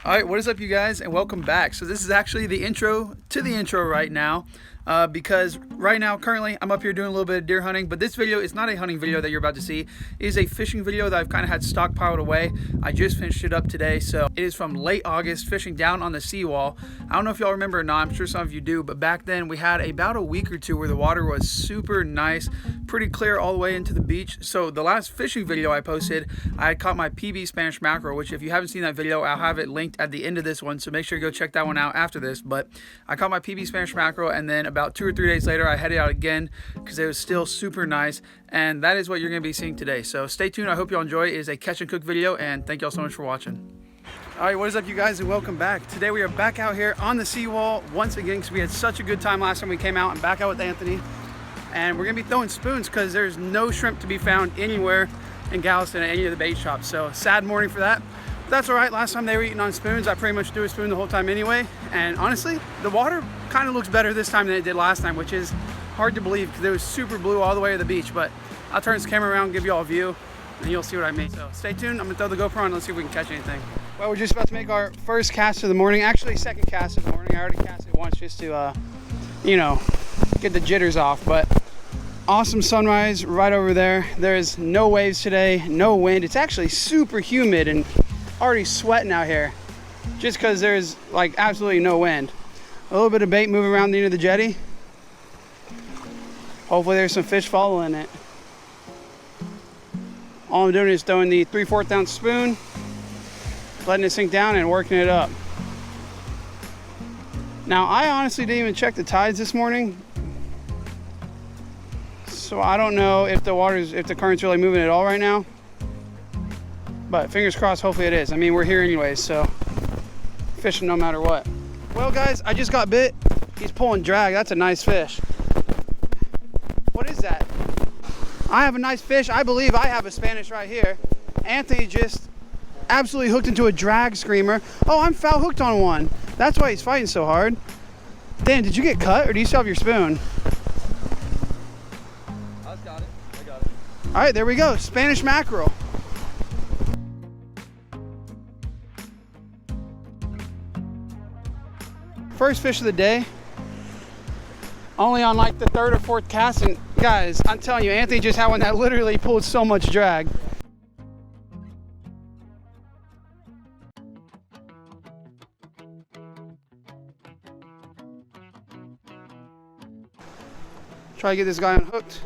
All right, what is up, you guys, and welcome back. So this is actually the intro to the intro right now, because right now, currently, I'm up here doing a little bit of deer hunting, but this video is not a hunting video that you're about to see. It is a fishing video that I've kind of had stockpiled away. I just finished it up today, so it is from late August, fishing down on the seawall. I don't know if y'all remember or not, I'm sure some of you do, but back then we had about a week or two where the water was super nice, pretty clear all the way into the beach. So the last fishing video I posted, I had caught my PB Spanish mackerel, which if you haven't seen that video, I'll have it linked at the end of this one, so make sure you go check that one out after this. But I caught my PB Spanish mackerel, and then about 2 or 3 days later I headed out again because it was still super nice, and that is what you're going to be seeing today. So stay tuned. I hope y'all enjoy. It is a catch and cook video, and thank y'all so much for watching. All right, what is up, you guys, and welcome back. Today we are back out here on the seawall once again because we had such a good time last time we came out, and back out with Anthony. And we're gonna be throwing spoons because there's no shrimp to be found anywhere in Galveston at any of the bait shops. So sad morning for that. But that's all right. Last time they were eating on spoons, I pretty much do a spoon the whole time anyway. And honestly, the water kind of looks better this time than it did last time, which is hard to believe because it was super blue all the way to the beach. But I'll turn this camera around and give you all a view, and you'll see what I mean. So stay tuned. I'm gonna throw the GoPro on. Let's see if we can catch anything. Well, we're just about to make our first cast of the morning. Actually, second cast of the morning. I already cast it once just to, you know, get the jitters off. But awesome sunrise right over there. There's no waves today, no wind. It's actually super humid and already sweating out here just because there's like absolutely no wind. A little bit of bait moving around the end of the jetty. Hopefully there's some fish following it. All I'm doing is throwing the 3/4 ounce spoon, letting it sink down and working it up. Now, I honestly didn't even check the tides this morning, so I don't know if the current's really moving at all right now. But fingers crossed, hopefully it is. I mean, we're here anyways, so fishing no matter what. Well, guys, I just got bit. He's pulling drag. That's a nice fish. What is that? I have a nice fish. I believe I have a Spanish right here. Anthony just absolutely hooked into a drag screamer. Oh, I'm foul hooked on one. That's why he's fighting so hard. Dan, did you get cut or do you still have your spoon? I got it. All right, there we go. Spanish mackerel. First fish of the day. Only on like the 3rd or 4th cast, and guys, I'm telling you, Anthony just had one that literally pulled so much drag. Try to get this guy unhooked.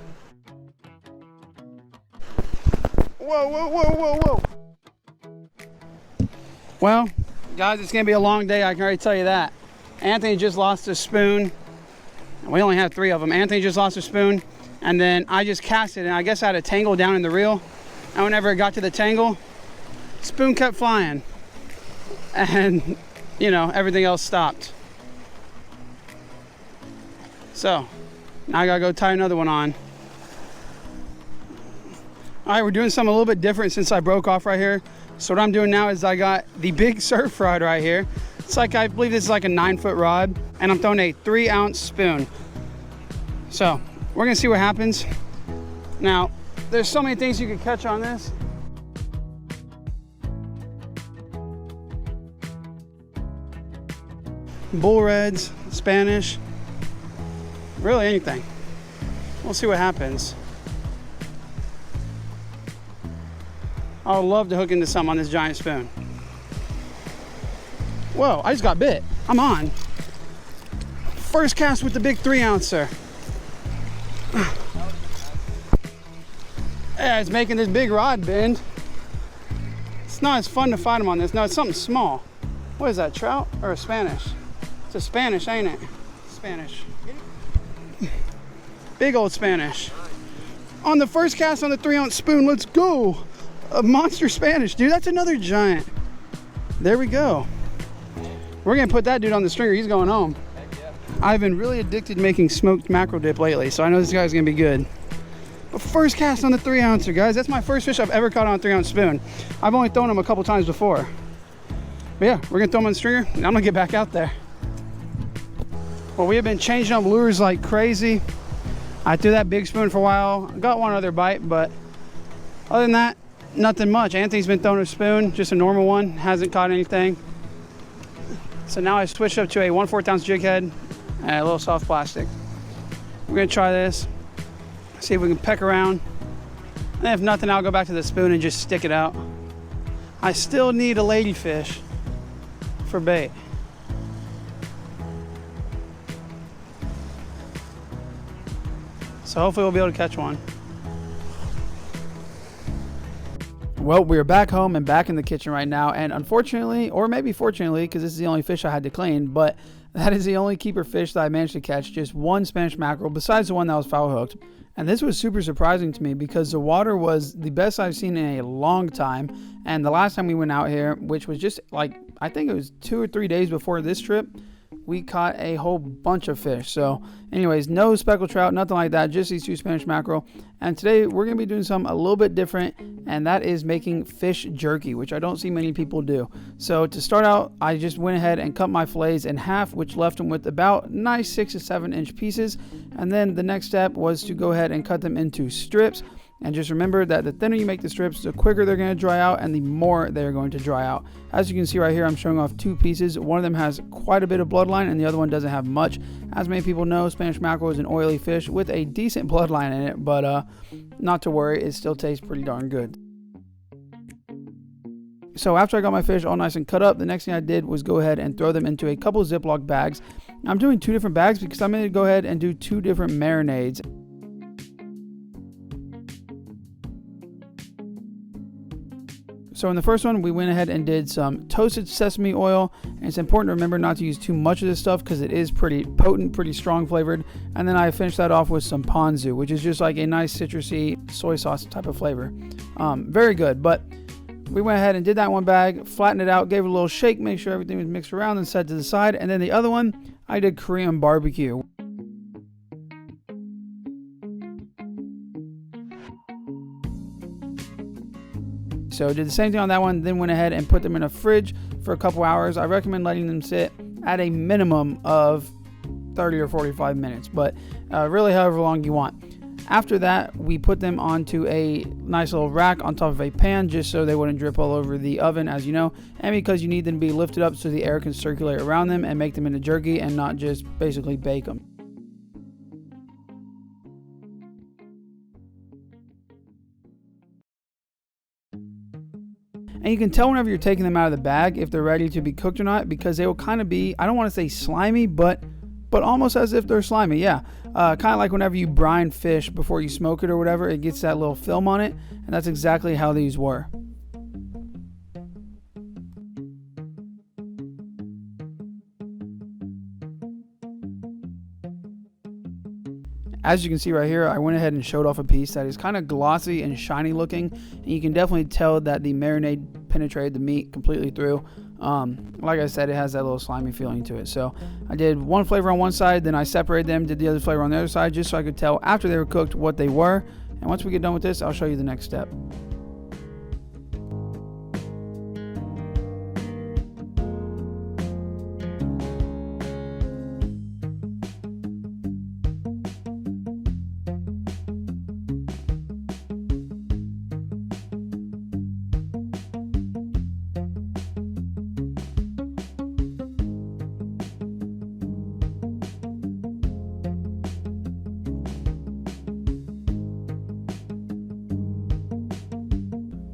Whoa, whoa, whoa, whoa, whoa. Well, guys, it's gonna be a long day, I can already tell you that. Anthony just lost a spoon. We only have 3 of them. Anthony just lost a spoon, and then I just cast it, and I guess I had a tangle down in the reel. And whenever it got to the tangle, spoon kept flying. And, you know, everything else stopped. So, now I gotta go tie another one on. All right, we're doing something a little bit different since I broke off right here. So what I'm doing now is I got the big surf rod right here. It's like, I believe this is like a 9-foot rod, and I'm throwing a 3-ounce spoon. So we're gonna see what happens. Now, there's so many things you can catch on this. Bull reds, Spanish, really anything. We'll see what happens. I would love to hook into something on this giant spoon. Whoa, I just got bit. I'm on. First cast with the big 3-ouncer. Yeah, it's making this big rod bend. It's not as fun to fight them on this. No, it's something small. What is that, trout or a Spanish? It's a Spanish, ain't it? Spanish. Big old Spanish. On the first cast on the 3-ounce spoon, let's go. A monster Spanish, dude. That's another giant. There we go. We're gonna put that dude on the stringer. He's going home. Heck yeah. I've been really addicted to making smoked mackerel dip lately, so I know this guy's gonna be good. But first cast on the 3-ouncer, guys. That's my first fish I've ever caught on a 3-ounce spoon. I've only thrown them a couple times before. But yeah, we're gonna throw them on the stringer, and I'm gonna get back out there. Well, we have been changing up lures like crazy. I threw that big spoon for a while. I got one other bite, but other than that, nothing much. Anthony's been throwing a spoon, just a normal one, hasn't caught anything. So now I switched up to a 1/4 ounce jig head and a little soft plastic. We're gonna try this, see if we can peck around. And if nothing, I'll go back to the spoon and just stick it out. I still need a ladyfish for bait. So hopefully we'll be able to catch one. Well, we are back home and back in the kitchen right now, and unfortunately, or maybe fortunately, because this is the only fish I had to clean, but that is the only keeper fish that I managed to catch, just one Spanish mackerel, besides the one that was foul hooked. And this was super surprising to me because the water was the best I've seen in a long time, and the last time we went out here, which was just like, I think it was 2 or 3 days before this trip, we caught a whole bunch of fish. So anyways, no speckled trout, nothing like that, just these 2 Spanish mackerel. And today we're going to be doing something a little bit different, and that is making fish jerky, which I don't see many people do. So to start out, I just went ahead and cut my fillets in half, which left them with about nice 6 to 7 inch pieces. And then the next step was to go ahead and cut them into strips. And just remember that the thinner you make the strips, the quicker they're going to dry out and the more they're going to dry out. As you can see right here, I'm showing off 2 pieces. One of them has quite a bit of bloodline and the other one doesn't have much. As many people know, Spanish mackerel is an oily fish with a decent bloodline in it, but not to worry, it still tastes pretty darn good. So after I got my fish all nice and cut up, the next thing I did was go ahead and throw them into a couple Ziploc bags. I'm doing 2 different bags because I'm going to go ahead and do 2 different marinades. So in the first one, we went ahead and did some toasted sesame oil. And it's important to remember not to use too much of this stuff because it is pretty potent, pretty strong flavored. And then I finished that off with some ponzu, which is just like a nice citrusy soy sauce type of flavor. Very good. But we went ahead and did that one bag, flattened it out, gave it a little shake, make sure everything was mixed around and set to the side. And then the other one, I did Korean barbecue. So did the same thing on that one, then went ahead and put them in a fridge for a couple hours. I recommend letting them sit at a minimum of 30 or 45 minutes, but really however long you want. After that, we put them onto a nice little rack on top of a pan just so they wouldn't drip all over the oven, as you know, and because you need them to be lifted up so the air can circulate around them and make them into jerky and not just basically bake them. And you can tell whenever you're taking them out of the bag if they're ready to be cooked or not, because they will kind of be, I don't want to say slimy, but almost as if they're slimy. Yeah, kind of like whenever you brine fish before you smoke it or whatever, it gets that little film on it, and that's exactly how these were. As you can see right here, I went ahead and showed off a piece that is kind of glossy and shiny looking, and you can definitely tell that the marinade penetrated the meat completely through. Like I said, it has that little slimy feeling to it. So I did one flavor on one side, then I separated them, did the other flavor on the other side, just so I could tell after they were cooked what they were. And once we get done with this, I'll show you the next step.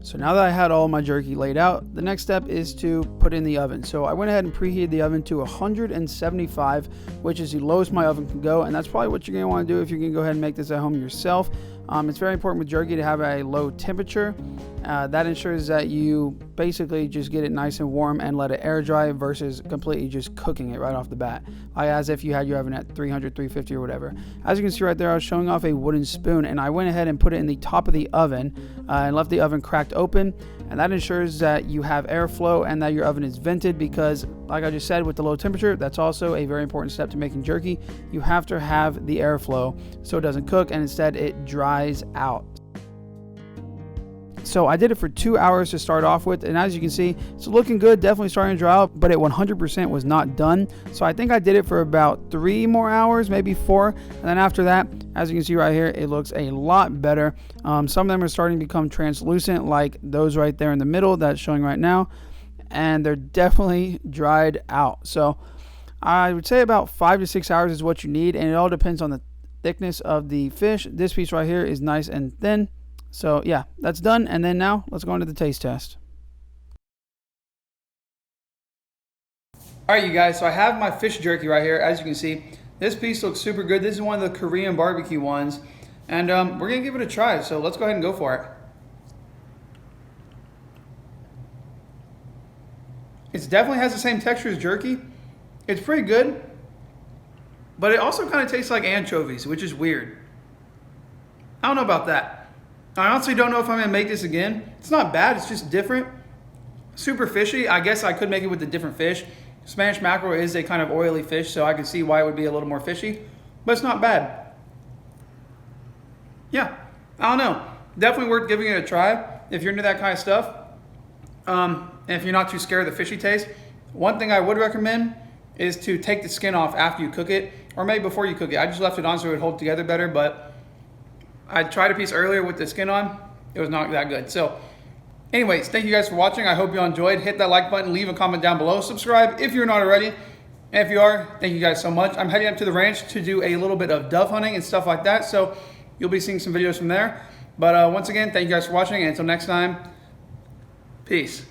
So now that I had all my jerky laid out, the next step is to put in the oven. So I went ahead and preheated the oven to 175, which is the lowest my oven can go, and that's probably what you're going to want to do if you're going to go ahead and make this at home yourself. It's very important with jerky to have a low temperature. That ensures that you basically just get it nice and warm and let it air dry versus completely just cooking it right off the bat, like as if you had your oven at 300, 350 or whatever. As you can see right there, I was showing off a wooden spoon, and I went ahead and put it in the top of the oven and left the oven cracked open, and that ensures that you have airflow and that your oven is vented, because like I just said, with the low temperature, that's also a very important step to making jerky. You have to have the airflow so it doesn't cook and instead it dries out. So I did it for 2 hours to start off with, and as you can see, it's looking good, definitely starting to dry out, but it 100% was not done. So I think I did it for about 3 more hours, maybe 4, and then after that, as you can see right here, it looks a lot better. Some of them are starting to become translucent, like those right there in the middle that's showing right now. and they're definitely dried out. So I would say about 5 to 6 hours is what you need, and it all depends on the thickness of the fish. This piece right here is nice and thin. So yeah, that's done. And then now let's go into the taste test. All right, you guys, so I have my fish jerky right here. As you can see, this piece looks super good. This is one of the Korean barbecue ones, and we're gonna give it a try. So let's go ahead and go for it. It definitely has the same texture as jerky. It's pretty good, but it also kind of tastes like anchovies, which is weird. I don't know about that. I honestly don't know if I'm gonna make this again. It's not bad, it's just different. Super fishy. I guess I could make it with a different fish. Spanish mackerel is a kind of oily fish, so I can see why it would be a little more fishy, but it's not bad. Yeah, I don't know. Definitely worth giving it a try if you're into that kind of stuff. And if you're not too scared of the fishy taste. One thing I would recommend is to take the skin off after you cook it, or maybe before you cook it. I just left it on so it would hold together better, but I tried a piece earlier with the skin on. It was not that good. So anyways, thank you guys for watching. I hope you all enjoyed. Hit that like button, leave a comment down below. Subscribe if you're not already. And if you are, thank you guys so much. I'm heading up to the ranch to do a little bit of dove hunting and stuff like that. So you'll be seeing some videos from there. But once again, thank you guys for watching. And until next time, peace.